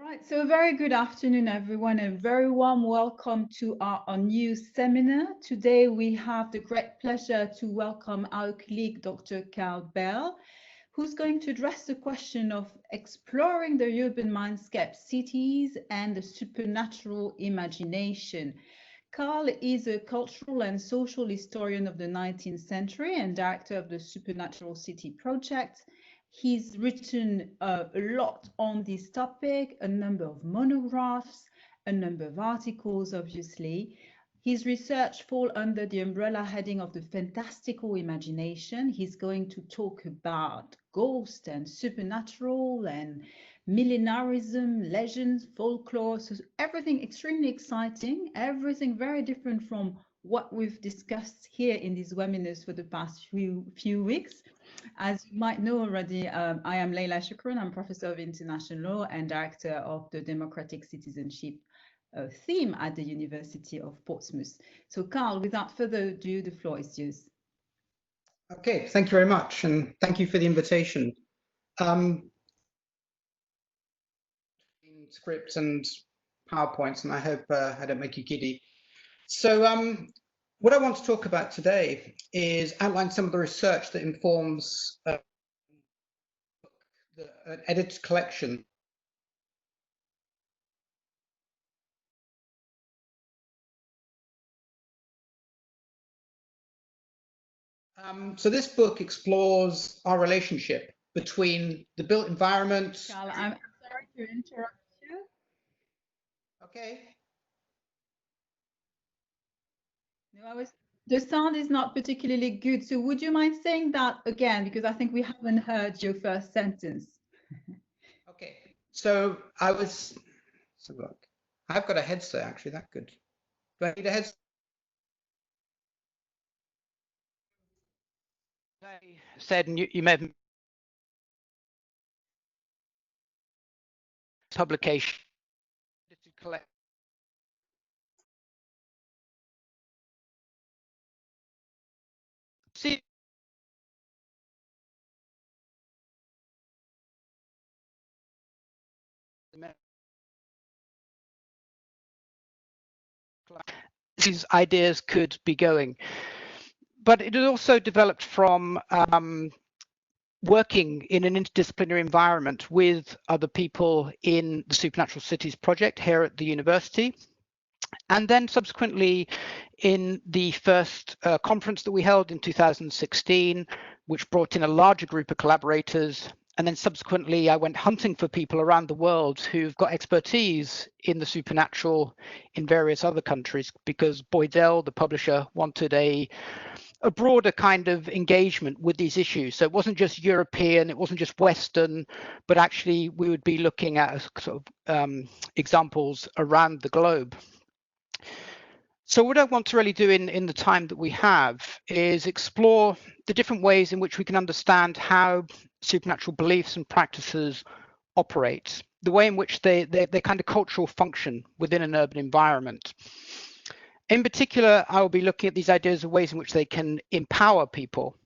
Right, so a very good afternoon, everyone, and very warm welcome to our new seminar. Today, we have the great pleasure to welcome our colleague, Dr. Carl Bell, who's going to address the question of exploring the urban mindscape, cities, and the supernatural imagination. Carl is a cultural and social historian of the 19th century and director of the Supernatural City Project. He's written a lot on this topic, a number of monographs, a number of articles, obviously. His research falls under the umbrella heading of the fantastical imagination. He's going to talk about ghosts and supernatural and millenarism, legends, folklore, so everything extremely exciting, everything very different from what we've discussed here in these webinars for the past few weeks. As you might know already, I am Leila Shukran. I'm Professor of International Law and Director of the Democratic Citizenship theme at the University of Portsmouth. So Carl, without further ado, the floor is yours. Okay, thank you very much, and thank you for the invitation. Scripts and PowerPoints, and I hope I don't make you giddy. So what I want to talk about today is outline some of the research that informs the edited collection. So this book explores our relationship between the built environment. Carl, I'm sorry to interrupt you. Okay. No, the sound is not particularly good. So would you mind saying that again? Because I think we haven't heard your first sentence. Okay. So let's look. I've got a headset actually, that's good. Do I need a headset? I said, and you may have publication to collect. See. These ideas could be going, but it also developed from working in an interdisciplinary environment with other people in the Supernatural Cities project here at the university. And then subsequently in the first conference that we held in 2016, which brought in a larger group of collaborators. And then subsequently, I went hunting for people around the world who've got expertise in the supernatural in various other countries, because Boydell, the publisher, wanted a broader kind of engagement with these issues. So it wasn't just European, it wasn't just Western, but actually we would be looking at sort of examples around the globe. So what I want to really do in the time that we have is explore the different ways in which we can understand how supernatural beliefs and practices operate, the way in which they kind of cultural function within an urban environment. In particular, I will be looking at these ideas of ways in which they can empower people,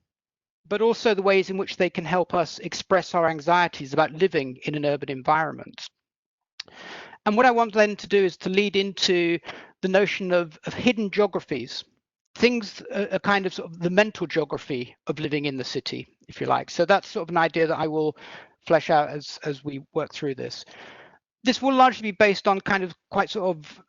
but also the ways in which they can help us express our anxieties about living in an urban environment. And what I want then to do is to lead into the notion of hidden geographies, things a kind of, sort of the mental geography of living in the city, if you like. So that's sort of an idea that I will flesh out as we work through this. This will largely be based on kind of quite sort of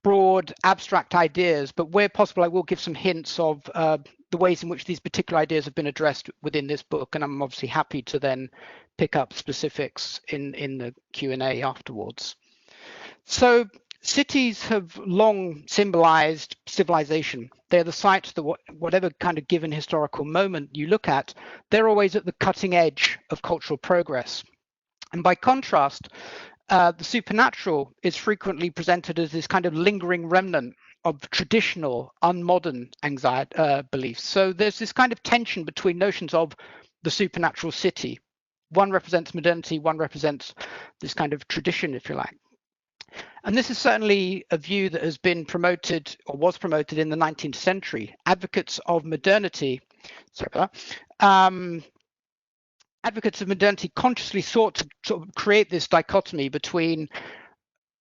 broad abstract ideas, but where possible, I will give some hints of the ways in which these particular ideas have been addressed within this book. And I'm obviously happy to then pick up specifics in the Q&A afterwards. So cities have long symbolized civilization. They're the sites that whatever kind of given historical moment you look at, they're always at the cutting edge of cultural progress. And by contrast, the supernatural is frequently presented as this kind of lingering remnant of traditional, unmodern beliefs. So there's this kind of tension between notions of the supernatural city. One represents modernity, one represents this kind of tradition, if you like. And this is certainly a view that has been promoted or was promoted in the 19th century. Advocates of modernity advocates of modernity consciously sought to sort of create this dichotomy between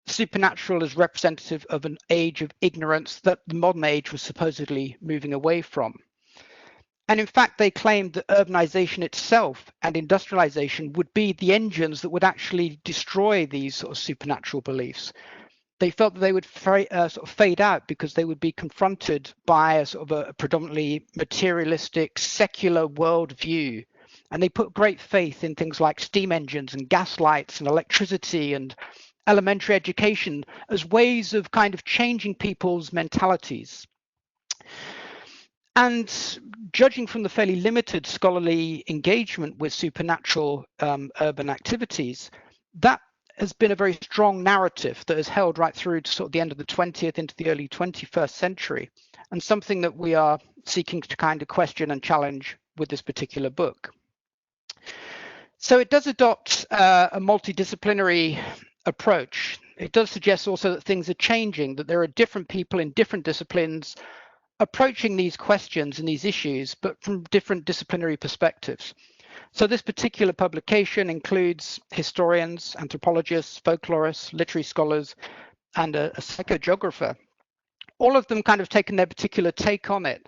supernatural as representative of an age of ignorance that the modern age was supposedly moving away from. And in fact, they claimed that urbanization itself and industrialization would be the engines that would actually destroy these sort of supernatural beliefs. They felt that they would sort of fade out because they would be confronted by a sort of a predominantly materialistic, secular worldview. And they put great faith in things like steam engines and gas lights and electricity and elementary education as ways of kind of changing people's mentalities. And judging from the fairly limited scholarly engagement with supernatural urban activities, that has been a very strong narrative that has held right through to sort of the end of the 20th into the early 21st century, and something that we are seeking to kind of question and challenge with this particular book. So it does adopt a multidisciplinary approach. It does suggest also that things are changing, that there are different people in different disciplines approaching these questions and these issues, but from different disciplinary perspectives. So this particular publication includes historians, anthropologists, folklorists, literary scholars, and a psychogeographer. All of them kind of taken their particular take on it.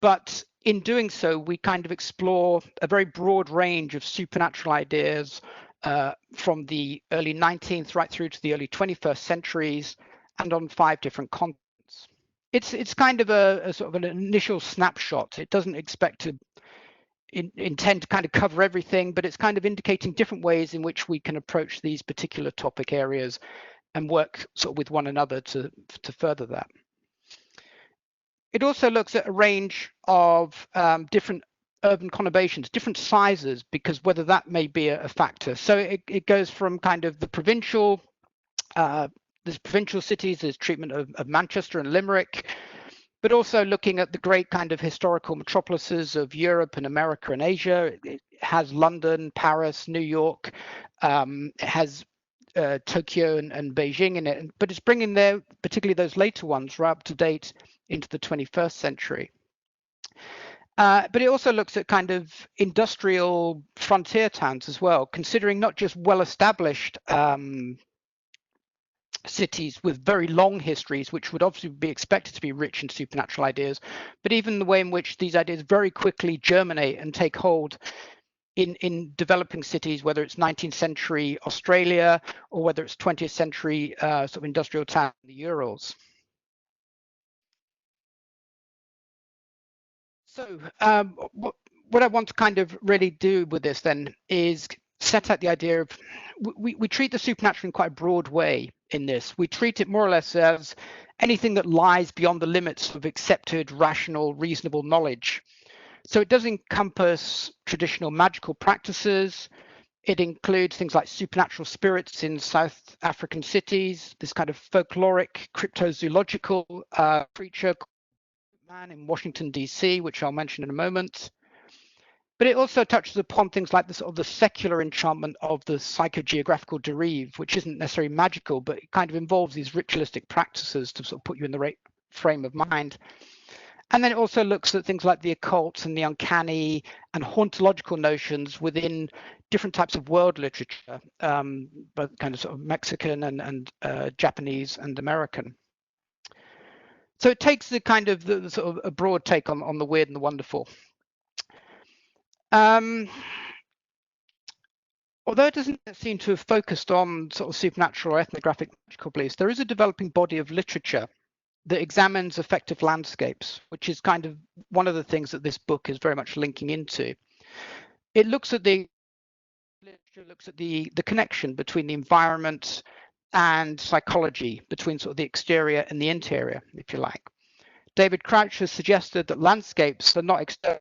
But in doing so, we kind of explore a very broad range of supernatural ideas from the early 19th right through to the early 21st centuries, and on 5 different continents. It's kind of a sort of an initial snapshot. It doesn't expect to intend to kind of cover everything, but it's kind of indicating different ways in which we can approach these particular topic areas and work sort of with one another to further that. It also looks at a range of different urban conurbations, different sizes, because whether that may be a factor. So it goes from kind of the provincial, there's provincial cities, there's treatment of Manchester and Limerick, but also looking at the great kind of historical metropolises of Europe and America and Asia. It has London, Paris, New York, it has Tokyo and Beijing in it, but it's bringing their, particularly those later ones, right up to date into the 21st century. But it also looks at kind of industrial frontier towns as well, considering not just well-established cities with very long histories, which would obviously be expected to be rich in supernatural ideas, but even the way in which these ideas very quickly germinate and take hold in developing cities, whether it's 19th century Australia or whether it's 20th century sort of industrial town in the Urals. So what I want to kind of really do with this then is set out the idea of, we treat the supernatural in quite a broad way in this. We treat it more or less as anything that lies beyond the limits of accepted, rational, reasonable knowledge. So it does encompass traditional magical practices. It includes things like supernatural spirits in South African cities, this kind of folkloric cryptozoological creature man in Washington, D.C., which I'll mention in a moment. But it also touches upon things like the sort of the secular enchantment of the psychogeographical derive, which isn't necessarily magical, but it kind of involves these ritualistic practices to sort of put you in the right frame of mind. And then it also looks at things like the occult and the uncanny and hauntological notions within different types of world literature, both kind of sort of Mexican and Japanese and American. So it takes the kind of the sort of a broad take on the weird and the wonderful. Although it doesn't seem to have focused on sort of supernatural or ethnographic magical beliefs, there is a developing body of literature that examines affective landscapes, which is kind of one of the things that this book is very much linking into. It looks at the literature, looks at the connection between the environment and psychology, between sort of the exterior and the interior, if you like. David Crouch has suggested that landscapes are not external.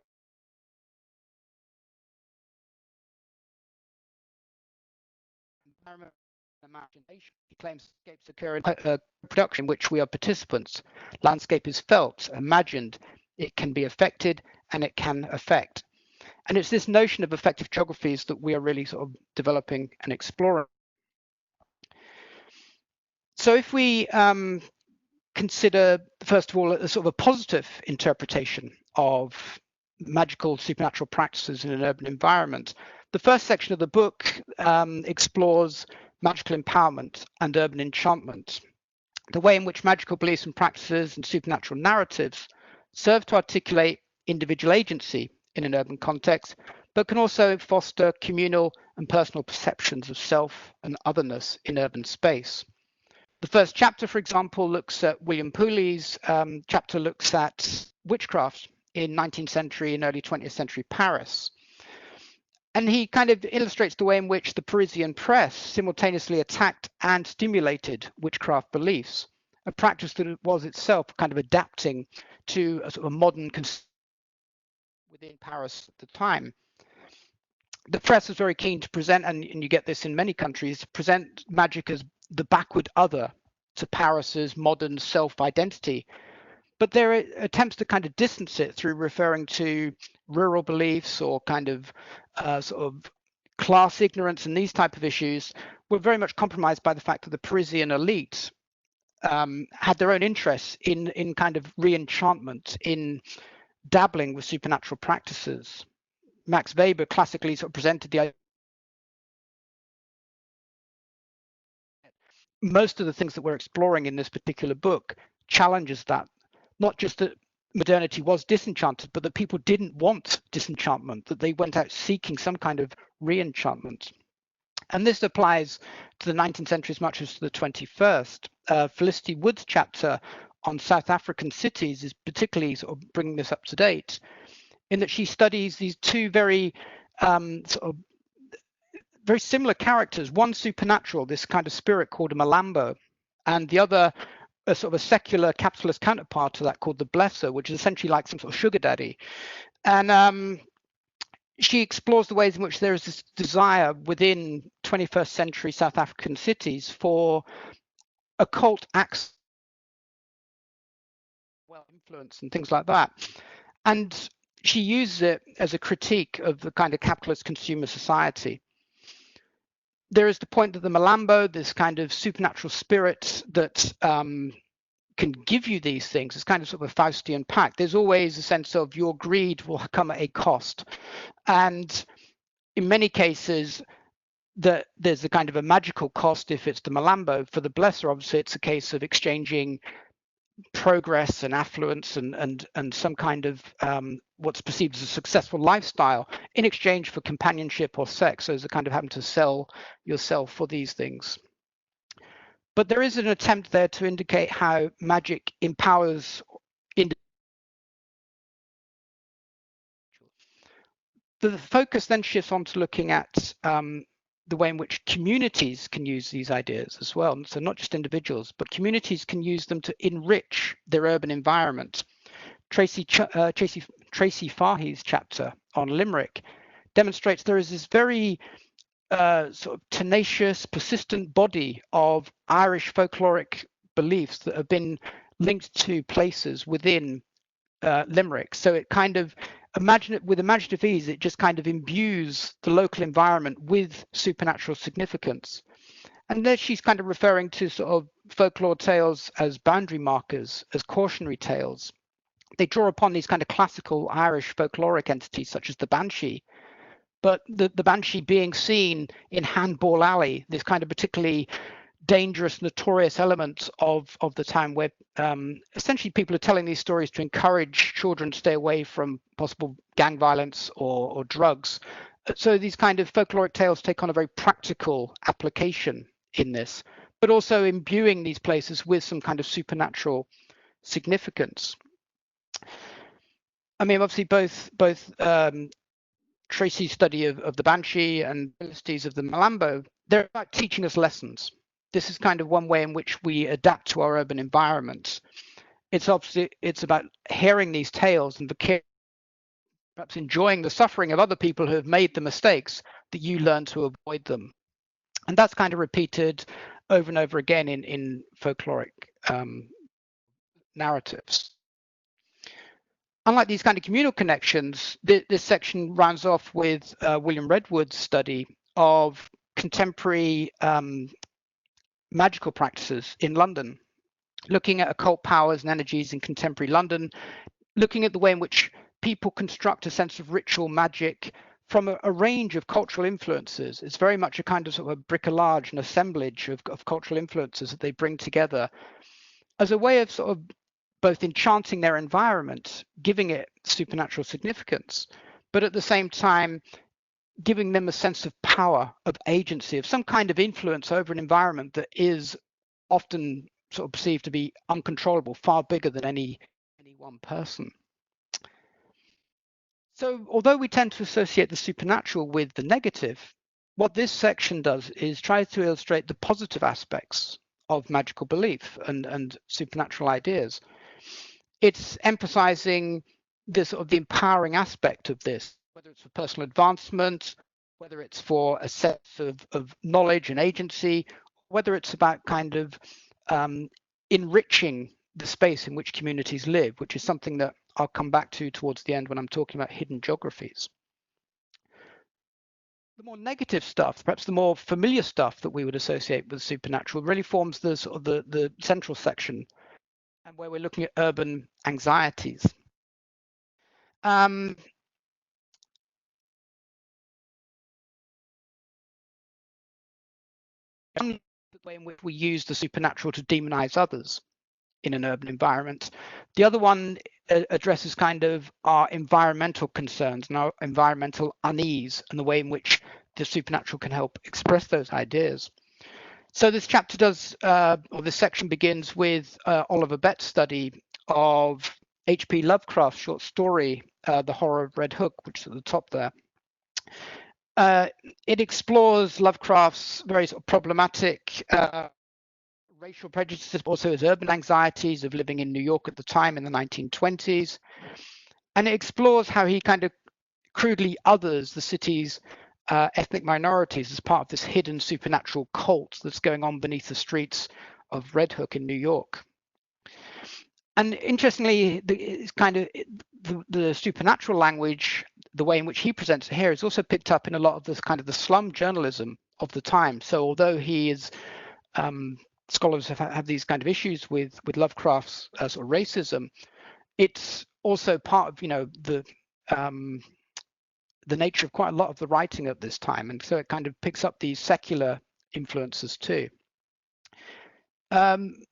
Imagination. He claims landscapes occur in a production in which we are participants. Landscape is felt, imagined, it can be affected, and it can affect. And it's this notion of affective geographies that we are really sort of developing and exploring. So if we consider, first of all, a sort of a positive interpretation of magical supernatural practices in an urban environment, The first section of the book explores magical empowerment and urban enchantment, the way in which magical beliefs and practices and supernatural narratives serve to articulate individual agency in an urban context, but can also foster communal and personal perceptions of self and otherness in urban space. The first chapter, for example, looks at William Pooley's chapter looks at witchcraft in 19th century and early 20th century Paris. And he kind of illustrates the way in which the Parisian press simultaneously attacked and stimulated witchcraft beliefs, a practice that was itself kind of adapting to a sort of modern within Paris at the time. The press was very keen to present, and you get this in many countries, present magic as the backward other to Paris's modern self-identity. But there are attempts to kind of distance it through referring to rural beliefs or kind of sort of class ignorance, and these type of issues were very much compromised by the fact that the Parisian elite had their own interests in kind of re-enchantment, in dabbling with supernatural practices. Max Weber classically sort of presented the idea. Most of the things that we're exploring in this particular book challenges that. Not just that modernity was disenchanted, but that people didn't want disenchantment, that they went out seeking some kind of re-enchantment. And this applies to the 19th century as much as to the 21st. Felicity Wood's chapter on South African cities is particularly sort of bringing this up to date, in that she studies these two very sort of very similar characters, one supernatural, this kind of spirit called a Malambo, and the other a sort of a secular capitalist counterpart to that called the Blesser, which is essentially like some sort of sugar daddy. And she explores the ways in which there is this desire within 21st century South African cities for occult acts, well, influence and things like that. And she uses it as a critique of the kind of capitalist consumer society. There is the point that the Malambo, this kind of supernatural spirit that can give you these things, it's kind of sort of a Faustian pact. There's always a sense of your greed will come at a cost. And in many cases, there's a kind of a magical cost if it's the Malambo. For the Blesser, obviously, it's a case of exchanging progress and affluence and some kind of what's perceived as a successful lifestyle in exchange for companionship or sex. So it's a kind of having to sell yourself for these things. But there is an attempt there to indicate how magic empowers individuals. The focus then shifts on to looking at the way in which communities can use these ideas as well. So not just individuals, but communities can use them to enrich their urban environment. Tracy Fahey's chapter on Limerick demonstrates there is this very sort of tenacious, persistent body of Irish folkloric beliefs that have been linked to places within Limerick. So it kind of with imaginative ease, it just kind of imbues the local environment with supernatural significance. And there she's kind of referring to sort of folklore tales as boundary markers, as cautionary tales. They draw upon these kind of classical Irish folkloric entities such as the Banshee, but the Banshee being seen in Handball Alley, this kind of particularly dangerous, notorious element of the town where essentially people are telling these stories to encourage children to stay away from possible gang violence or drugs. So these kind of folkloric tales take on a very practical application in this, but also imbuing these places with some kind of supernatural significance. I mean, obviously both Tracy's study of the Banshee and Felicity's of the Malambo, they're about teaching us lessons. This is kind of one way in which we adapt to our urban environment. It's about hearing these tales and perhaps enjoying the suffering of other people who have made the mistakes that you learn to avoid them. And that's kind of repeated over and over again in folkloric narratives. Unlike these kind of communal connections, this section rounds off with William Redwoods' study of contemporary magical practices in London, looking at occult powers and energies in contemporary London, looking at the way in which people construct a sense of ritual magic from a range of cultural influences. It's very much a kind of sort of a bricolage, an assemblage of cultural influences that they bring together as a way of sort of both enchanting their environment, giving it supernatural significance, but at the same time giving them a sense of power, of agency, of some kind of influence over an environment that is often sort of perceived to be uncontrollable, far bigger than any one person. So although we tend to associate the supernatural with the negative, what this section does is try to illustrate the positive aspects of magical belief and supernatural ideas. It's emphasizing this sort of the empowering aspect of this, whether it's for personal advancement, whether it's for a sense of knowledge and agency, whether it's about kind of enriching the space in which communities live, which is something that I'll come back to towards the end when I'm talking about hidden geographies. The more negative stuff, perhaps the more familiar stuff that we would associate with supernatural, really forms the sort of the central section, and where we're looking at urban anxieties. The way in which we use the supernatural to demonize others in an urban environment. The other one addresses kind of our environmental concerns and our environmental unease and the way in which the supernatural can help express those ideas. So this chapter does, or this section begins with Oliver Bett's study of H.P. Lovecraft's short story, The Horror of Red Hook, which is at the top there. It explores Lovecraft's very sort of problematic racial prejudices, but also his urban anxieties of living in New York at the time in the 1920s. And it explores how he kind of crudely others the city's ethnic minorities as part of this hidden supernatural cult that's going on beneath the streets of Red Hook in New York. And interestingly, it's kind of the supernatural language, the way in which he presents it here, is also picked up in a lot of this kind of the slum journalism of the time. So although he is scholars have these kind of issues with Lovecraft's sort of racism, it's also part of the nature of quite a lot of the writing at this time, and so it kind of picks up these secular influences too.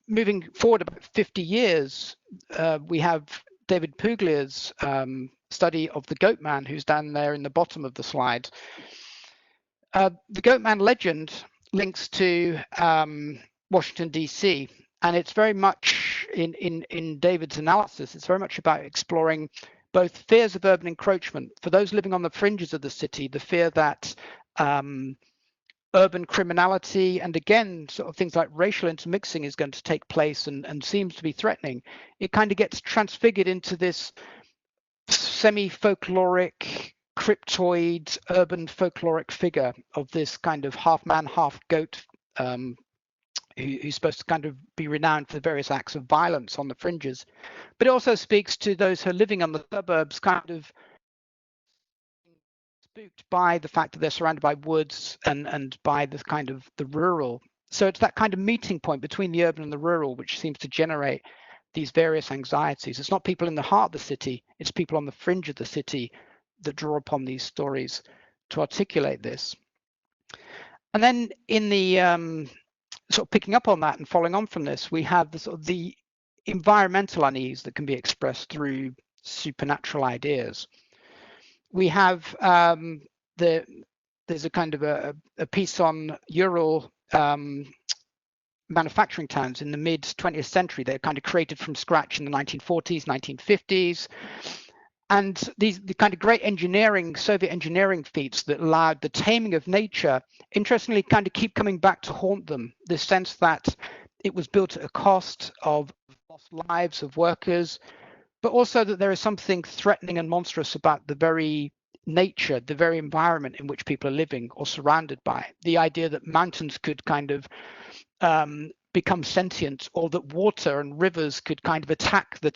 Moving forward about 50 years, we have David Puglia's study of the Goat Man, who's down there in the bottom of the slide. The Goat Man legend links to Washington, D.C., and it's very much in David's analysis, it's very much about exploring both fears of urban encroachment for those living on the fringes of the city, the fear that urban criminality and again sort of things like racial intermixing is going to take place and seems to be threatening. It kind of gets transfigured into this semi-folkloric cryptoid urban folkloric figure of this kind of half man half goat who's supposed to kind of be renowned for various acts of violence on the fringes, but it also speaks to those who are living on the suburbs kind of spooked by the fact that they're surrounded by woods and by the kind of the rural. So it's that kind of meeting point between the urban and the rural which seems to generate these various anxieties. It's not people in the heart of the city, it's people on the fringe of the city that draw upon these stories to articulate this. And then in the sort of picking up on that and following on from this, we have the sort of the environmental unease that can be expressed through supernatural ideas. We have there's a kind of a piece on Ural manufacturing towns in the mid 20th century. They're kind of created from scratch in the 1940s, 1950s. And the kind of great Soviet engineering feats that allowed the taming of nature, interestingly, kind of keep coming back to haunt them. This sense that it was built at a cost of lost lives of workers, but also that there is something threatening and monstrous about the very nature, the very environment in which people are living or surrounded by. The idea that mountains could kind of become sentient, or that water and rivers could kind of attack the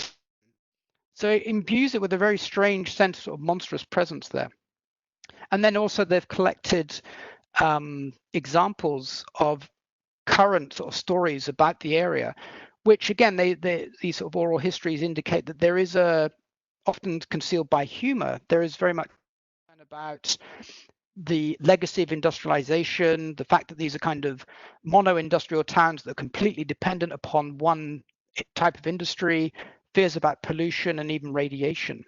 so it imbues it with a very strange sense of monstrous presence there. And then also they've collected examples of current sort of stories about the area, which again, these sort of oral histories indicate that there is often concealed by humor, there is very much kind of about the legacy of industrialization, the fact that these are kind of mono-industrial towns that are completely dependent upon one type of industry, fears about pollution and even radiation.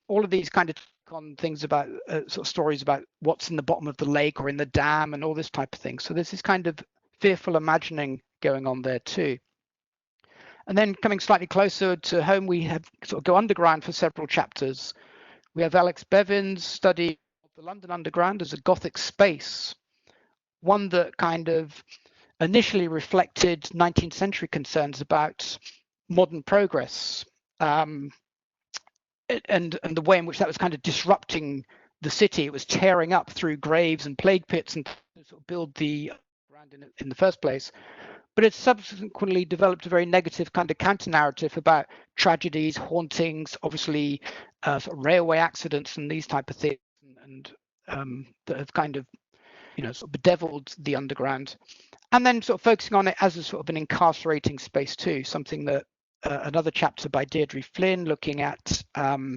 All of these kind of on things about sort of stories about what's in the bottom of the lake or in the dam and all this type of thing. So there's this kind of fearful imagining going on there too. And then coming slightly closer to home, we have sort of go underground for several chapters. We have Alex Bevin's study of the London Underground as a Gothic space, one that kind of initially reflected 19th century concerns about modern progress, and the way in which that was kind of disrupting the city. It was tearing up through graves and plague pits and sort of build the ground in the first place. But it subsequently developed a very negative kind of counter narrative about tragedies, hauntings, obviously sort of railway accidents and these type of things, and that have kind of, sort of bedeviled the underground. And then sort of focusing on it as a sort of an incarcerating space too, something that another chapter by Deirdre Flynn looking at Haruki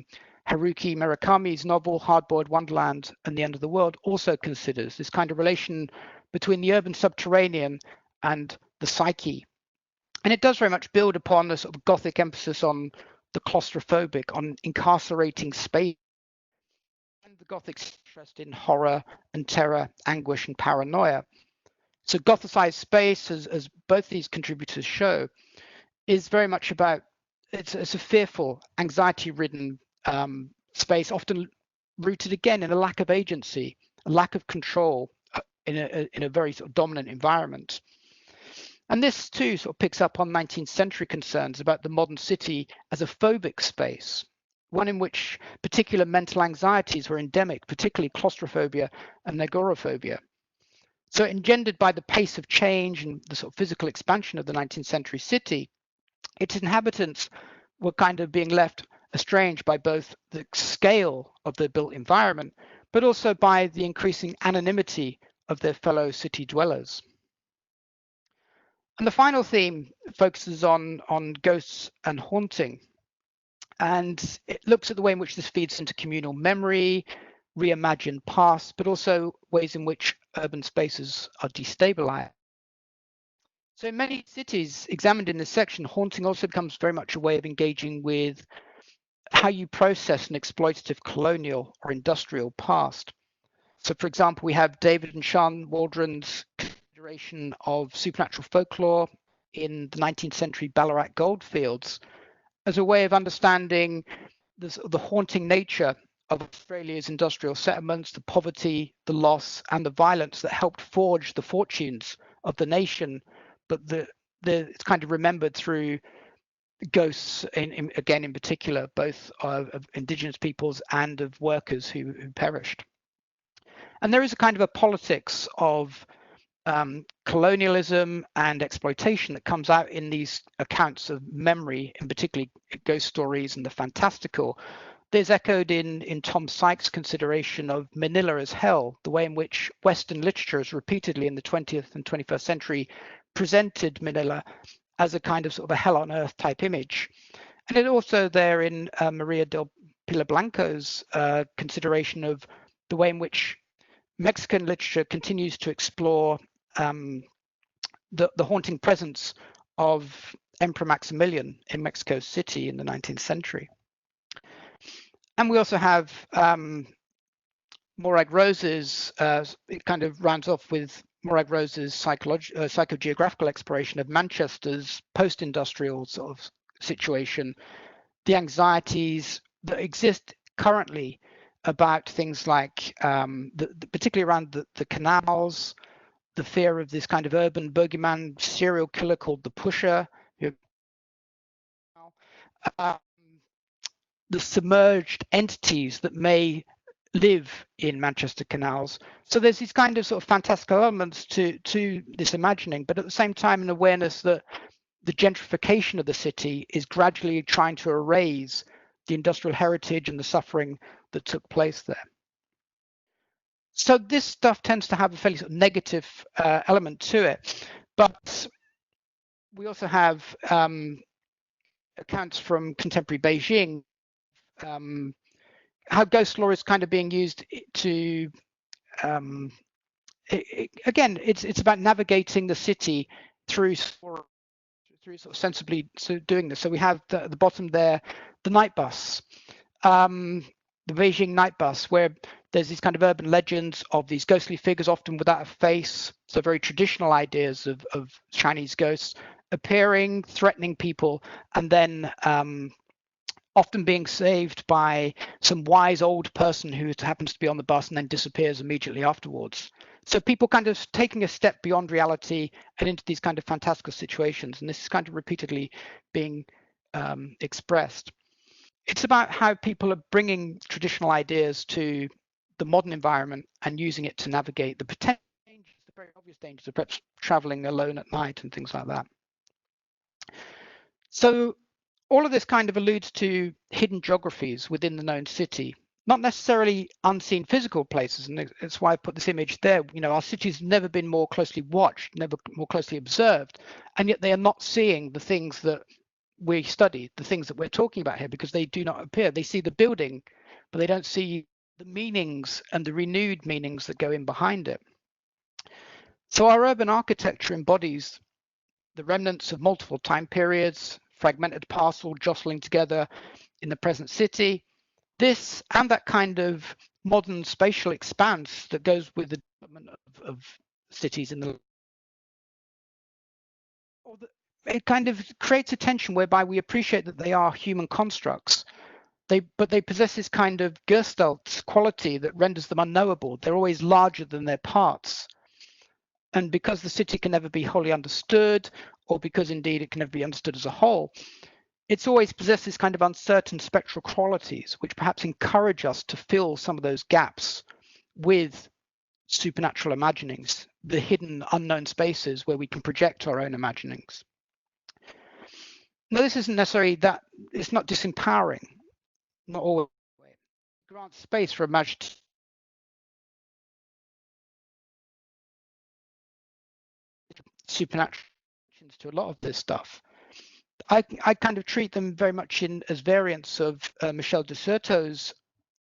Murakami's novel Hard-Boiled Wonderland and the End of the World also considers this kind of relation between the urban subterranean and the psyche. And it does very much build upon the sort of Gothic emphasis on the claustrophobic, on incarcerating space, and the Gothic interest in horror and terror, anguish and paranoia. So Gothicized space, as both these contributors show, is very much about, it's a fearful, anxiety-ridden space, often rooted again in a lack of agency, a lack of control in a very sort of dominant environment. And this too sort of picks up on 19th century concerns about the modern city as a phobic space, one in which particular mental anxieties were endemic, particularly claustrophobia and agoraphobia. So engendered by the pace of change and the sort of physical expansion of the 19th century city, its inhabitants were kind of being left estranged by both the scale of the built environment, but also by the increasing anonymity of their fellow city dwellers. And the final theme focuses on ghosts and haunting. And it looks at the way in which this feeds into communal memory, reimagined past, but also ways in which urban spaces are destabilized. So in many cities examined in this section, haunting also becomes very much a way of engaging with how you process an exploitative colonial or industrial past. So for example, we have David and Sean Waldron's consideration of supernatural folklore in the 19th century Ballarat goldfields as a way of understanding the haunting nature of Australia's industrial settlements, the poverty, the loss, and the violence that helped forge the fortunes of the nation, but it's kind of remembered through ghosts, again in particular, both of Indigenous peoples and of workers who perished. And there is a kind of a politics of colonialism and exploitation that comes out in these accounts of memory, in particularly ghost stories and the fantastical. There's echoed in Tom Sykes' consideration of Manila as hell, the way in which Western literature has repeatedly in the 20th and 21st century presented Manila as a kind of sort of a hell on earth type image. And it also there in Maria del Pilar Blanco's consideration of the way in which Mexican literature continues to explore the haunting presence of Emperor Maximilian in Mexico City in the 19th century. And we also have Morag Rose's, it kind of rounds off with Morag Rose's psychogeographical exploration of Manchester's post-industrial sort of situation, the anxieties that exist currently about things like, particularly around the canals, the fear of this kind of urban bogeyman serial killer called the Pusher, the submerged entities that may live in Manchester canals. So there's these kind of sort of fantastical elements to this imagining, but at the same time an awareness that the gentrification of the city is gradually trying to erase the industrial heritage and the suffering that took place there. So this stuff tends to have a fairly sort of negative element to it, but we also have accounts from contemporary Beijing how ghost lore is kind of being used to again, it's about navigating the city through sort of sensibly doing this. So we have the, at the bottom there, the night bus, the Beijing Night Bus, where there's these kind of urban legends of these ghostly figures, often without a face. So very traditional ideas of Chinese ghosts appearing, threatening people, and then often being saved by some wise old person who happens to be on the bus and then disappears immediately afterwards. So people kind of taking a step beyond reality and into these kind of fantastical situations. And this is kind of repeatedly being expressed. It's about how people are bringing traditional ideas to the modern environment and using it to navigate the potential dangers, the very obvious dangers of perhaps traveling alone at night and things like that. So all of this kind of alludes to hidden geographies within the known city, not necessarily unseen physical places. And that's why I put this image there. You know, our city's never been more closely watched, never more closely observed, and yet they are not seeing the things that we study, the things that we're talking about here, because they do not appear. They see the building, but they don't see the meanings and the renewed meanings that go in behind it. So our urban architecture embodies the remnants of multiple time periods, fragmented parcel jostling together in the present city. This and that kind of modern spatial expanse that goes with the development of cities in the, it kind of creates a tension whereby we appreciate that they are human constructs. But they possess this kind of Gestalt quality that renders them unknowable. They're always larger than their parts. And because the city can never be wholly understood, or because indeed it can never be understood as a whole, it's always possessed this kind of uncertain spectral qualities, which perhaps encourage us to fill some of those gaps with supernatural imaginings, the hidden unknown spaces where we can project our own imaginings. Now, this isn't necessarily that, it's not disempowering, not always. It grants space for imagination. Supernatural to a lot of this stuff. I kind of treat them very much as variants of Michel de Certeau's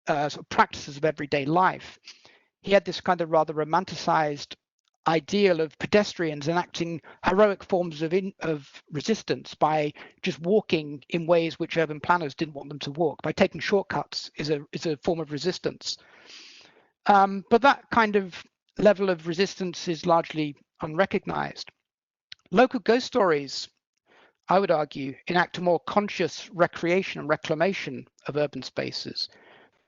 sort of practices of everyday life. He had this kind of rather romanticized ideal of pedestrians enacting heroic forms of resistance by just walking in ways which urban planners didn't want them to walk. By taking shortcuts is a form of resistance. But that kind of level of resistance is largely unrecognized. Local ghost stories, I would argue, enact a more conscious recreation and reclamation of urban spaces,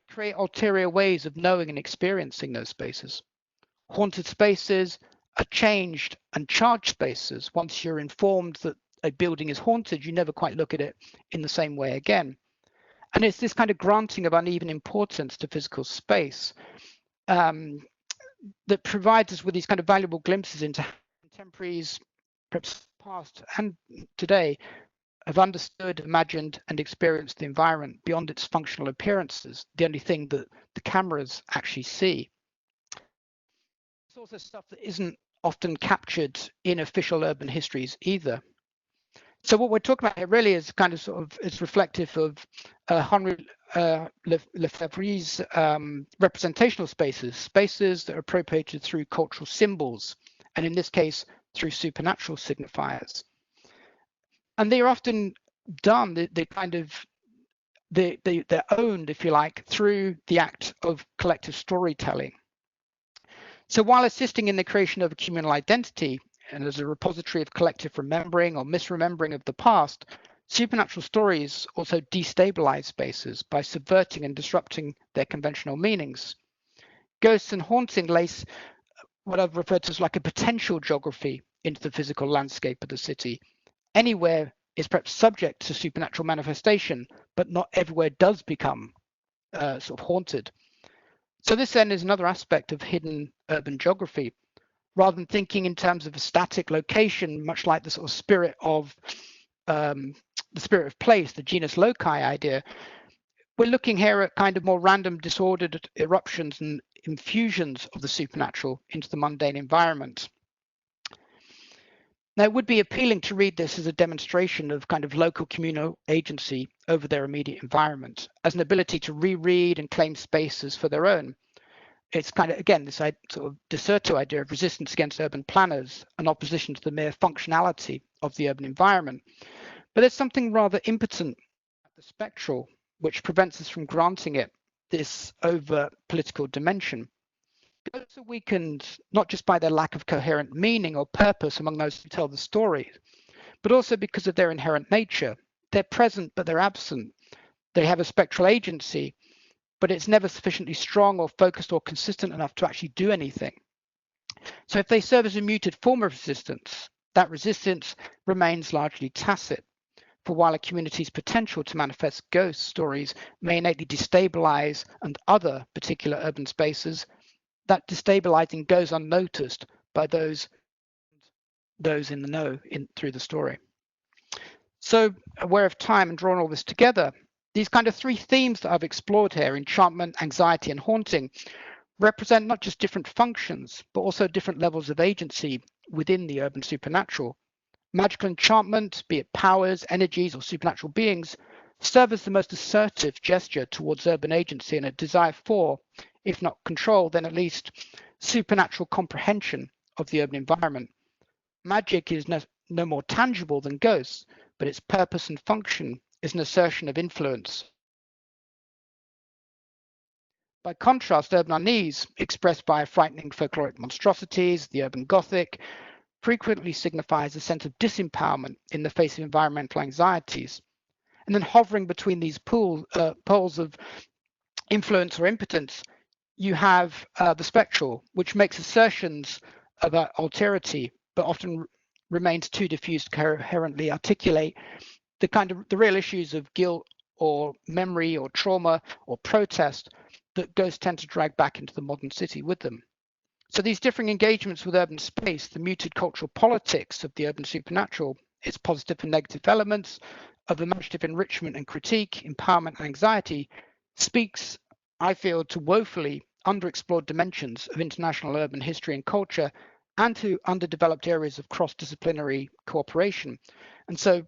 create ulterior ways of knowing and experiencing those spaces. Haunted spaces are changed and charged spaces. Once you're informed that a building is haunted, you never quite look at it in the same way again. And it's this kind of granting of uneven importance to physical space that provides us with these kind of valuable glimpses into how contemporaries, perhaps past and today, have understood, imagined, and experienced the environment beyond its functional appearances, the only thing that the cameras actually see. It's also stuff that isn't often captured in official urban histories either. So what we're talking about here really is kind of sort of, it's reflective of Henri Lefebvre's representational spaces, spaces that are appropriated through cultural symbols, and in this case, through supernatural signifiers. And they are often done, they're owned, if you like, through the act of collective storytelling. So while assisting in the creation of a communal identity and as a repository of collective remembering or misremembering of the past, supernatural stories also destabilize spaces by subverting and disrupting their conventional meanings. Ghosts and haunting lace what I've referred to as like a potential geography into the physical landscape of the city. Anywhere is perhaps subject to supernatural manifestation, but not everywhere does become sort of haunted. So this then is another aspect of hidden urban geography. Rather than thinking in terms of a static location, much like the sort of spirit of place, the genus loci idea, we're looking here at kind of more random disordered eruptions and infusions of the supernatural into the mundane environment. Now, it would be appealing to read this as a demonstration of kind of local communal agency over their immediate environment, as an ability to reread and claim spaces for their own. It's kind of, again, this sort of de Certeau idea of resistance against urban planners and opposition to the mere functionality of the urban environment. But there's something rather impotent at the spectral, which prevents us from granting it this overt political dimension. Ghosts are weakened not just by their lack of coherent meaning or purpose among those who tell the story, but also because of their inherent nature. They're present, but they're absent. They have a spectral agency, but it's never sufficiently strong or focused or consistent enough to actually do anything. So if they serve as a muted form of resistance, that resistance remains largely tacit. For while a community's potential to manifest ghost stories may innately destabilize and other particular urban spaces, that destabilizing goes unnoticed by those in the know through the story. So, aware of time and drawing all this together, these kind of three themes that I've explored here, enchantment, anxiety, and haunting, represent not just different functions, but also different levels of agency within the urban supernatural. Magical enchantment, be it powers, energies, or supernatural beings, serve as the most assertive gesture towards urban agency and a desire for, if not control, then at least supernatural comprehension of the urban environment. Magic is no more tangible than ghosts, but its purpose and function is an assertion of influence. By contrast, urban unease, expressed by frightening folkloric monstrosities, the urban Gothic, frequently signifies a sense of disempowerment in the face of environmental anxieties. And then hovering between these poles of influence or impotence, you have the spectral, which makes assertions about alterity, but often remains too diffuse to coherently articulate the real issues of guilt or memory or trauma or protest that ghosts tend to drag back into the modern city with them. So these differing engagements with urban space, the muted cultural politics of the urban supernatural, its positive and negative elements of imaginative enrichment and critique, empowerment and anxiety, speaks, I feel, to woefully underexplored dimensions of international urban history and culture and to underdeveloped areas of cross-disciplinary cooperation. And so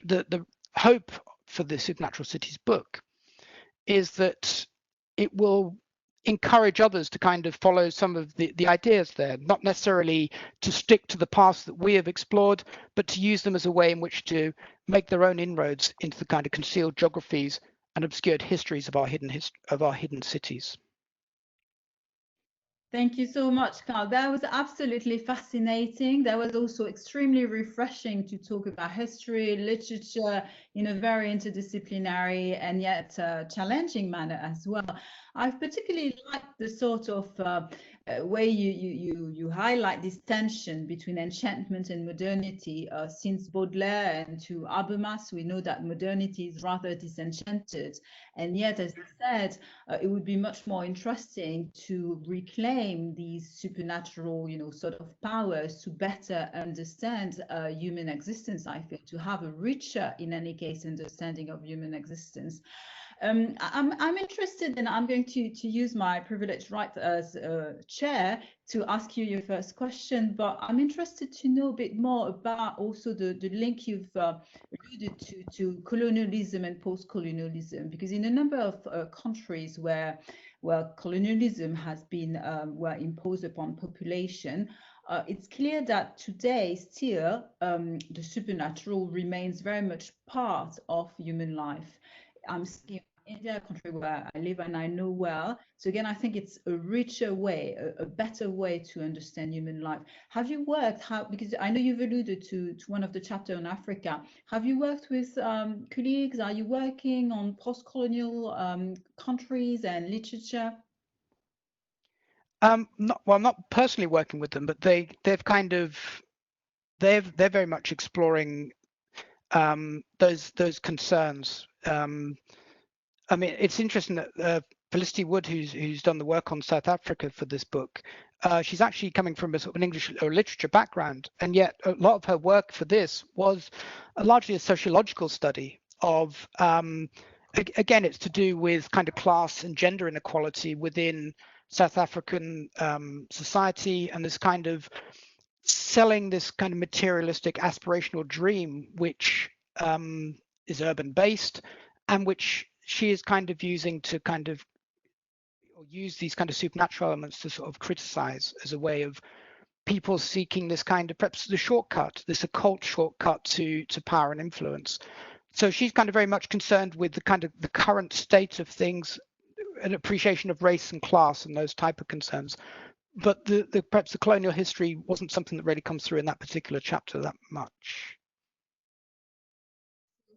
the hope for the Supernatural Cities book is that it will encourage others to kind of follow some of the ideas there, not necessarily to stick to the paths that we have explored, but to use them as a way in which to make their own inroads into the kind of concealed geographies and obscured histories of our hidden cities. Thank you so much, Carl. That was absolutely fascinating. That was also extremely refreshing to talk about history, literature in a very interdisciplinary and yet challenging manner as well. I've particularly liked the sort of way you highlight this tension between enchantment and modernity. Since Baudelaire and to Habermas, we know that modernity is rather disenchanted. And yet, as you said, it would be much more interesting to reclaim these supernatural, sort of powers to better understand human existence, I feel, to have a richer, in any case, understanding of human existence. I'm interested, and I'm going to use my privileged right as chair to ask you your first question, but I'm interested to know a bit more about also the link you've alluded to colonialism and post-colonialism, because in a number of countries where colonialism has been imposed upon population, it's clear that today still the supernatural remains very much part of human life. I'm seeing India, a country where I live and I know well. So again, I think it's a richer way, a better way to understand human life. Have you worked, because I know you've alluded to one of the chapters on Africa. Have you worked with colleagues? Are you working on post-colonial countries and literature? I'm not personally working with them, but they're very much exploring those concerns. I mean, it's interesting that Felicity Wood, who's done the work on South Africa for this book, she's actually coming from a sort of an English or literature background, and yet a lot of her work for this was largely a sociological study of, again, it's to do with kind of class and gender inequality within South African society, and this kind of selling this kind of materialistic aspirational dream, which is urban based, and which she is kind of using to kind of or use these kind of supernatural elements to sort of criticize as a way of people seeking this kind of perhaps the shortcut, this occult shortcut to power and influence. So she's kind of very much concerned with the kind of the current state of things, an appreciation of race and class and those type of concerns. But the perhaps the colonial history wasn't something that really comes through in that particular chapter that much.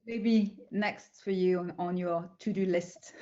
Maybe next for you on your to-do list.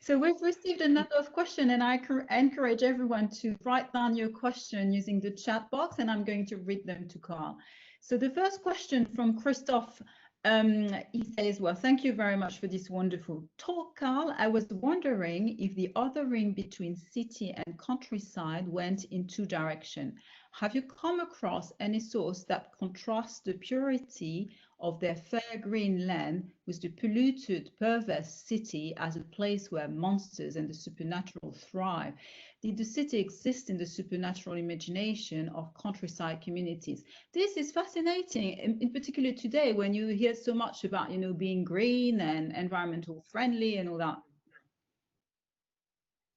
So we've received a number of questions, and I encourage everyone to write down your question using the chat box, and I'm going to read them to Carl. So the first question from Christophe, he says, well, thank you very much for this wonderful talk, Carl. I was wondering if the othering between city and countryside went in two directions. Have you come across any source that contrasts the purity of their fair green land with the polluted, perverse city as a place where monsters and the supernatural thrive? Did the city exist in the supernatural imagination of countryside communities? This is fascinating, in particular today when you hear so much about, you know, being green and environmental friendly and all that.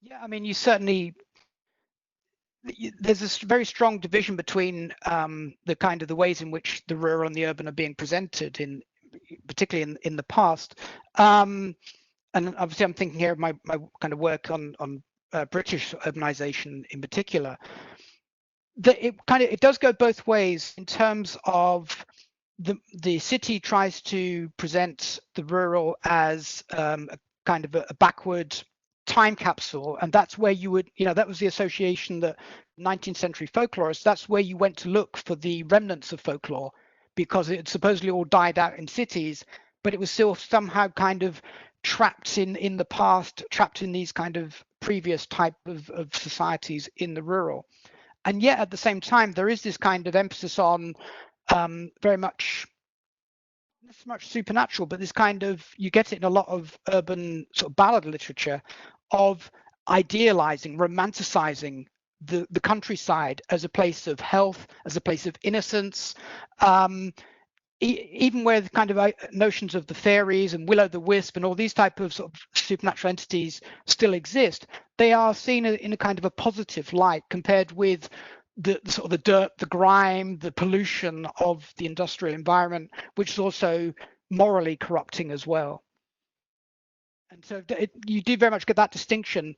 Yeah, I mean, you certainly there's this very strong division between the kind of the ways in which the rural and the urban are being presented in particularly in the past, and obviously I'm thinking here of my kind of work on British urbanization in particular. It does go both ways in terms of the city tries to present the rural as a kind of a backward time capsule, and that's where you would, you know, that was the association that 19th century folklorists, that's where you went to look for the remnants of folklore, because it supposedly all died out in cities, but it was still somehow kind of trapped in the past, trapped in these kind of previous type of societies in the rural. And yet at the same time there is this kind of emphasis on very much not so much supernatural, but this kind of, you get it in a lot of urban sort of ballad literature, of idealizing, romanticizing the countryside as a place of health, as a place of innocence, even where the kind of notions of the fairies and will-o'-the-wisp and all these type of sort of supernatural entities still exist, they are seen in a kind of a positive light compared with the sort of the dirt, the grime, the pollution of the industrial environment, which is also morally corrupting as well. And so you do very much get that distinction.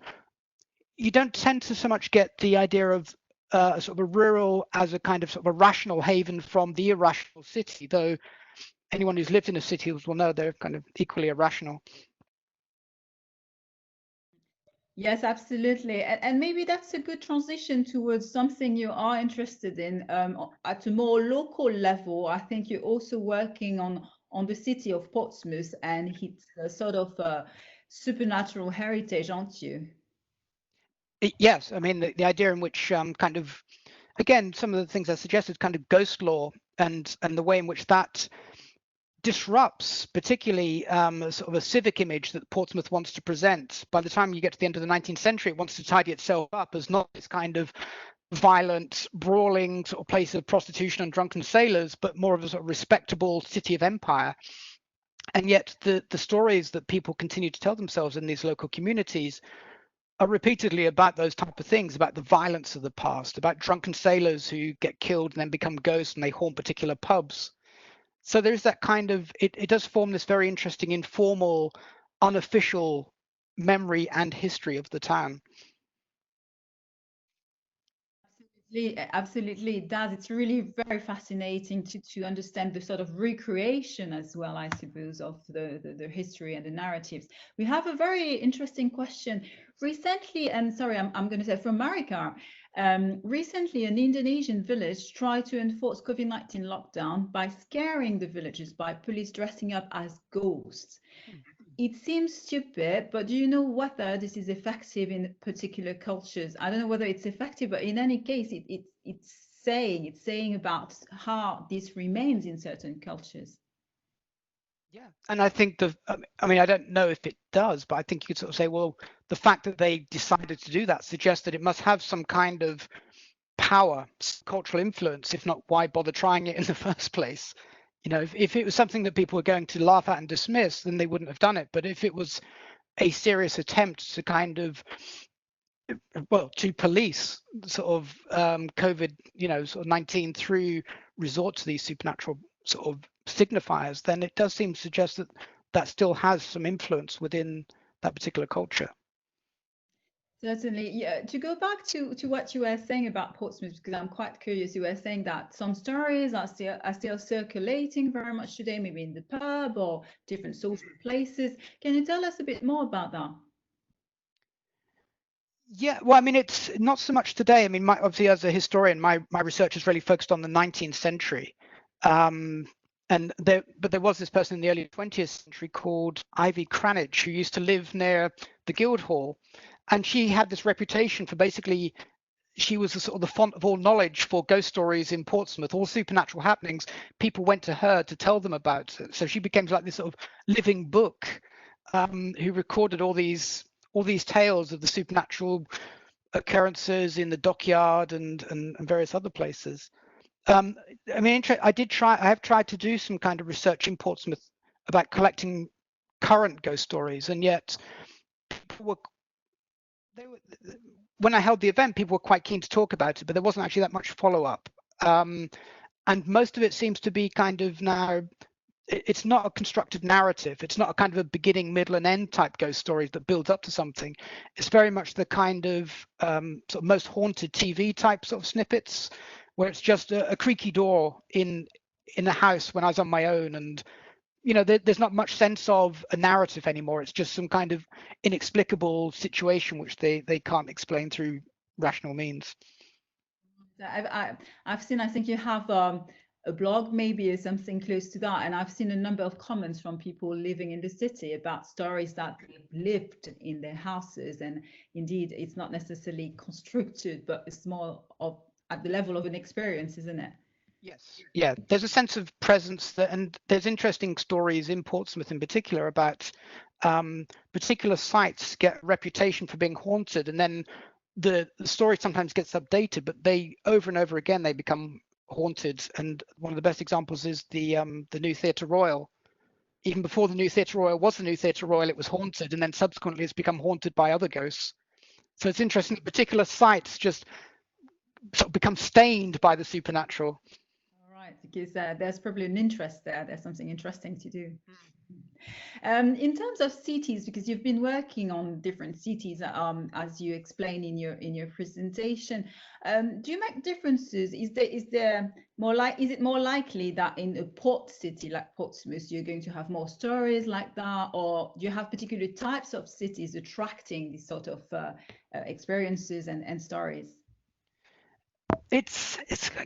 You don't tend to so much get the idea of sort of a rural as a kind of sort of a rational haven from the irrational city, though anyone who's lived in a city will know they're kind of equally irrational. Yes, absolutely. And maybe that's a good transition towards something you are interested in at a more local level. I think you're also working on the city of Portsmouth and its sort of supernatural heritage, aren't you? Yes, I mean the idea in which kind of, again, some of the things I suggested, kind of ghost law and the way in which that disrupts particularly sort of a civic image that Portsmouth wants to present. By the time you get to the end of the 19th century, it wants to tidy itself up as not this kind of violent, brawling sort of place of prostitution and drunken sailors, but more of a sort of respectable city of empire. And yet the stories that people continue to tell themselves in these local communities are repeatedly about those type of things, about the violence of the past, about drunken sailors who get killed and then become ghosts and they haunt particular pubs. So there's that kind of, it does form this very interesting informal, unofficial memory and history of the town. Absolutely, it does. It's really very fascinating to understand the sort of recreation as well, I suppose, of the history and the narratives. We have a very interesting question. Recently, and sorry, I'm going to say from America, recently an Indonesian village tried to enforce COVID-19 lockdown by scaring the villagers by police dressing up as ghosts. It seems stupid, but do you know whether this is effective in particular cultures? I don't know whether it's effective, but in any case, it's saying about how this remains in certain cultures. Yeah, and I think I mean, I don't know if it does, but I think you could sort of say, well, the fact that they decided to do that suggests that it must have some kind of power, cultural influence. If not, why bother trying it in the first place? You know, if it was something that people were going to laugh at and dismiss, then they wouldn't have done it. But if it was a serious attempt to kind of, well, to police sort of COVID, you know, sort of 19 through resort to these supernatural sort of signifiers, then it does seem to suggest that that still has some influence within that particular culture. Certainly, yeah. To go back to what you were saying about Portsmouth, because I'm quite curious. You were saying that some stories are still circulating very much today, maybe in the pub or different social places. Can you tell us a bit more about that? Yeah, well, I mean, it's not so much today. I mean, obviously, as a historian, my research is really focused on the 19th century. But there was this person in the early 20th century called Ivy Kranitz, who used to live near the Guildhall, and she had this reputation for basically, she was the sort of the font of all knowledge for ghost stories in Portsmouth, all supernatural happenings. People went to her to tell them about it. So she became like this sort of living book, who recorded all these tales of the supernatural occurrences in the dockyard and various other places. I mean, I have tried to do some kind of research in Portsmouth about collecting current ghost stories, and yet when I held the event, people were quite keen to talk about it, but there wasn't actually that much follow-up. And most of it seems to be kind of now, it's not a constructed narrative. It's not a kind of a beginning, middle, and end type ghost stories that builds up to something. It's very much the kind of sort of most haunted TV type sort of snippets, where it's just a creaky door in a house when I was on my own, and you know, there's not much sense of a narrative anymore. It's just some kind of inexplicable situation which they can't explain through rational means. I've seen, I think you have a blog maybe or something close to that, and I've seen a number of comments from people living in the city about stories that they've lived in their houses, and indeed it's not necessarily constructed, but it's more of at the level of an experience, isn't it? Yes. Yeah, there's a sense of presence and there's interesting stories in Portsmouth in particular about particular sites get a reputation for being haunted, and then the story sometimes gets updated, but they over and over again they become haunted. And one of the best examples is the new Theatre Royal. Even before the new Theatre Royal was the new Theatre Royal, it was haunted, and then subsequently it's become haunted by other ghosts. So it's interesting, particular sites just sort of become stained by the supernatural. Right, because there's probably an interest there. There's something interesting to do. In terms of cities, because you've been working on different cities, as you explained in your presentation, do you make differences? Is it more likely that in a port city like Portsmouth, you're going to have more stories like that, or do you have particular types of cities attracting these sort of experiences and stories? It's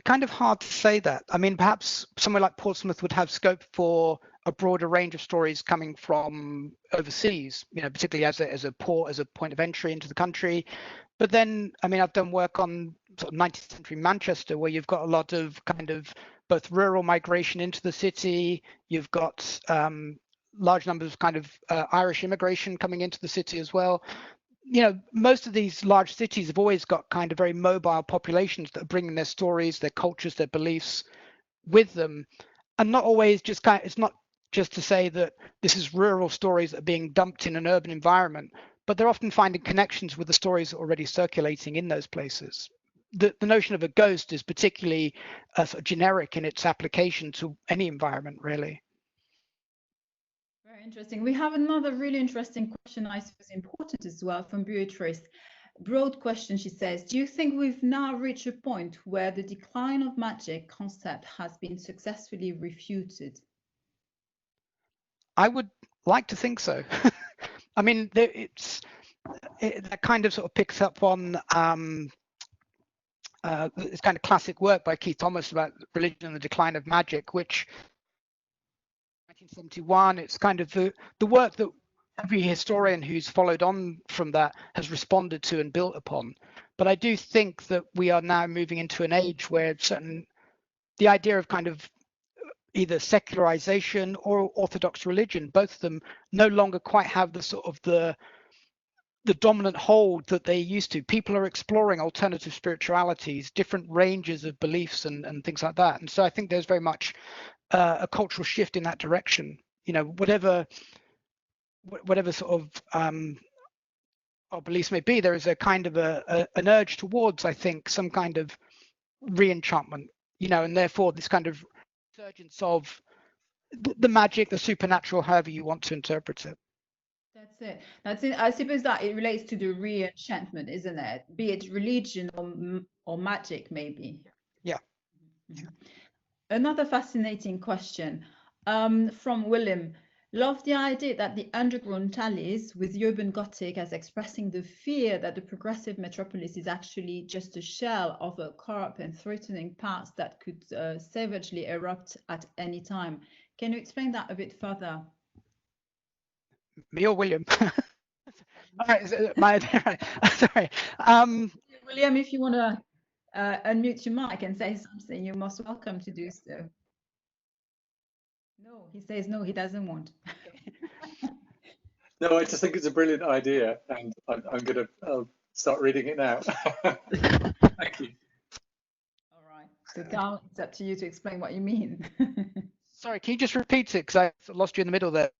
kind of hard to say that. I mean, perhaps somewhere like Portsmouth would have scope for a broader range of stories coming from overseas, you know, particularly as a port, as a point of entry into the country. But then, I mean, I've done work on sort of 19th century Manchester, where you've got a lot of kind of both rural migration into the city. You've got large numbers of kind of Irish immigration coming into the city as well. You know, most of these large cities have always got kind of very mobile populations that are bringing their stories, their cultures, their beliefs with them, and not always just it's not just to say that this is rural stories that are being dumped in an urban environment, but they're often finding connections with the stories already circulating in those places. The notion of a ghost is particularly sort of generic in its application to any environment, really. Very interesting. We have another really interesting question, I suppose important as well, from Beatrice. Broad question, she says, do you think we've now reached a point where the decline of magic concept has been successfully refuted? I would like to think so. I mean, that kind of sort of picks up on it's kind of classic work by Keith Thomas about religion and the decline of magic, which 1971, it's kind of the work that every historian who's followed on from that has responded to and built upon. But I do think that we are now moving into an age where the idea of kind of either secularization or orthodox religion, both of them no longer quite have the sort of the the dominant hold that they used to. People are exploring alternative spiritualities, different ranges of beliefs and things like that. And so I think there's very much a cultural shift in that direction. You know, whatever sort of our beliefs may be, there is a kind of an urge towards, I think, some kind of re-enchantment, you know, and therefore this kind of resurgence of the magic, the supernatural, however you want to interpret it. That's it. That's it. I suppose that it relates to the re-enchantment, isn't it? Be it religion or magic, maybe. Yeah. Mhm. Another fascinating question from William. Love the idea that the underground tallies with urban Gothic as expressing the fear that the progressive metropolis is actually just a shell of a corrupt and threatening past that could savagely erupt at any time. Can you explain that a bit further? Me or William? All right, sorry. William, if you want to unmute your mic and say something, you're most welcome to do so. No, he says no, he doesn't want. No, I just think it's a brilliant idea, and I'm going to start reading it now. Thank you. All right. So, Carl, it's up to you to explain what you mean. Sorry, can you just repeat it? Because I lost you in the middle there.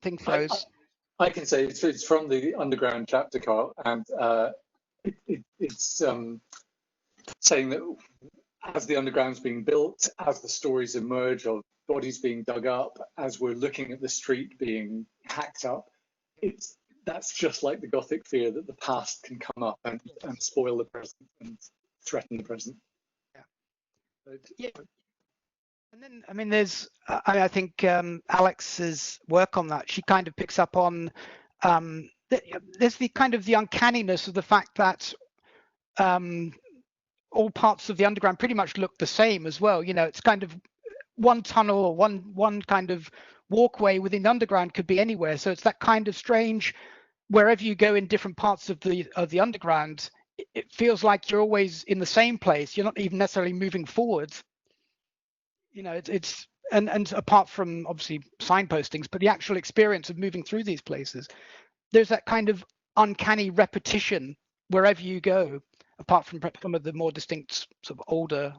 Thing flows. I can say it's from the Underground chapter, Carl, and it's saying that as the underground's being built, as the stories emerge of bodies being dug up, as we're looking at the street being hacked up, that's just like the Gothic fear that the past can come up and spoil the present and threaten the present. Yeah. And then, I mean, there's, I think Alex's work on that, she kind of picks up on, there's the kind of the uncanniness of the fact that all parts of the underground pretty much look the same as well. You know, it's kind of one tunnel or one kind of walkway within the underground could be anywhere. So it's that kind of strange, wherever you go in different parts of the underground, it feels like you're always in the same place. You're not even necessarily moving forward. You know, it's and apart from obviously signpostings, but the actual experience of moving through these places, there's that kind of uncanny repetition wherever you go, apart from some of the more distinct sort of older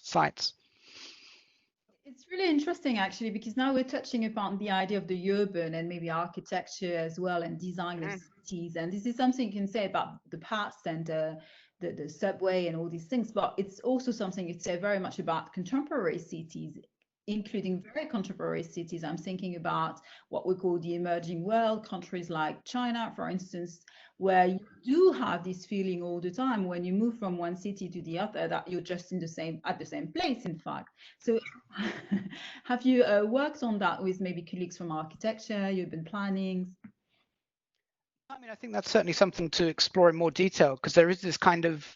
sites. It's really interesting, actually, because now we're touching upon the idea of the urban and maybe architecture as well and design of cities. And this is something you can say about the past and the subway and all these things, but it's also something you'd say very much about contemporary cities, including very contemporary cities. I'm thinking about what we call the emerging world, countries like China, for instance, where you do have this feeling all the time when you move from one city to the other that you're just at the same place, in fact. So have you worked on that with maybe colleagues from architecture, urban planning? I mean, I think that's certainly something to explore in more detail, because there is this kind of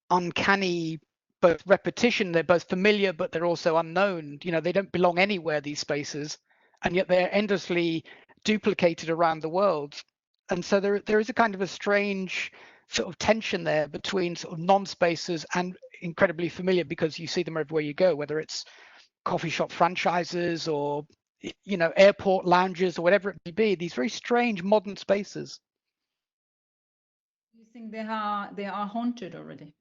uncanny both repetition. They're both familiar, but they're also unknown. You know, they don't belong anywhere, these spaces, and yet they're endlessly duplicated around the world. And so there is a kind of a strange sort of tension there between sort of non-spaces and incredibly familiar, because you see them everywhere you go, whether it's coffee shop franchises or, you know, airport lounges or whatever it may be, these very strange modern spaces. Do you think they are haunted already?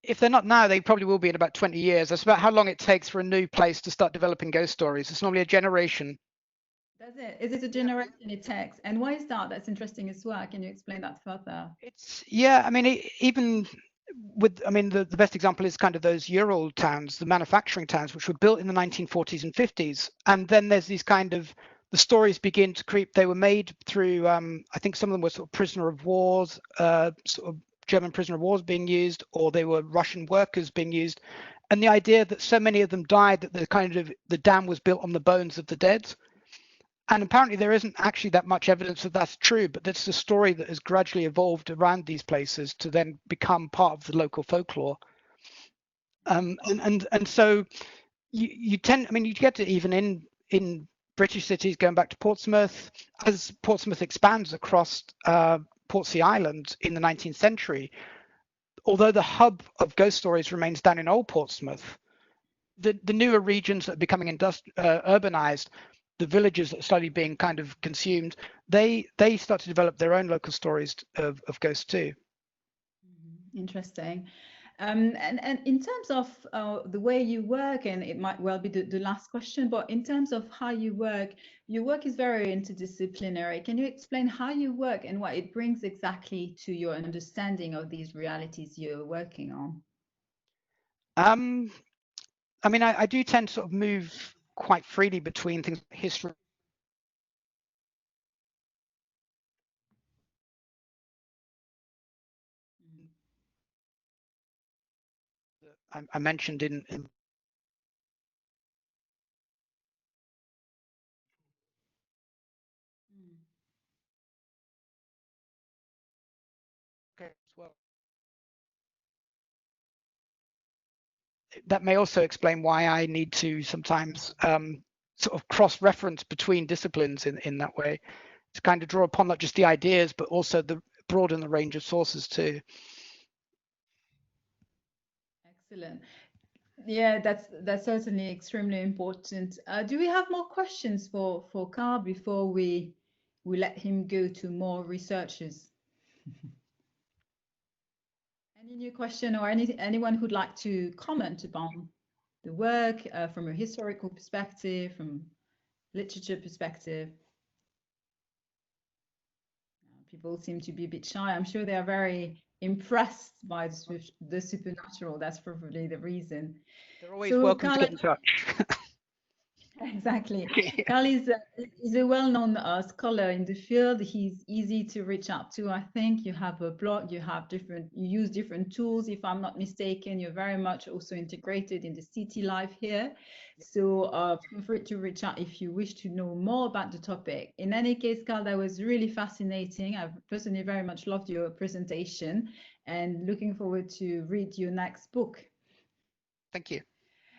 If they're not now, they probably will be in about 20 years. That's about how long it takes for a new place to start developing ghost stories. It's normally a generation. Does it? Is it a generation it takes? And why is that? That's interesting as well. Can you explain that further? I mean, even with, I mean, the best example is kind of those Ural towns, the manufacturing towns, which were built in the 1940s and 50s. And then there's these kind of, the stories begin to creep. They were made through, I think some of them were sort of prisoner of wars, sort of German prisoner of wars being used, or they were Russian workers being used. And the idea that so many of them died that the dam was built on the bones of the dead. And apparently there isn't actually that much evidence that that's true, but that's a story that has gradually evolved around these places to then become part of the local folklore. And so you tend, I mean, you get to even in British cities, going back to Portsmouth, as Portsmouth expands across Portsea Island in the 19th century, although the hub of ghost stories remains down in Old Portsmouth, the newer regions that are becoming urbanized the villagers that are slowly being kind of consumed, they start to develop their own local stories of ghosts too. Interesting. And in terms of the way you work, and it might well be the last question, but in terms of how you work, your work is very interdisciplinary. Can you explain how you work and what it brings exactly to your understanding of these realities you're working on? I mean, I do tend to sort of move quite freely between things like history. I mentioned in as well. That may also explain why I need to sometimes sort of cross-reference between disciplines in that way, to kind of draw upon not just the ideas, but also the broaden the range of sources too. Excellent. Yeah, that's certainly extremely important. Do we have more questions for Carl before we let him go to more researchers? Any new question or anyone who'd like to comment upon the work from a historical perspective, from literature perspective? People seem to be a bit shy. I'm sure they are very impressed by the supernatural. That's probably the reason. They're always welcome to get in touch. Exactly. Yeah. Carl is a well-known scholar in the field. He's easy to reach out to. I think you have a blog, you use different tools. If I'm not mistaken, you're very much also integrated in the city life here. So feel free to reach out if you wish to know more about the topic. In any case, Carl, that was really fascinating. I've personally very much loved your presentation and looking forward to read your next book. Thank you.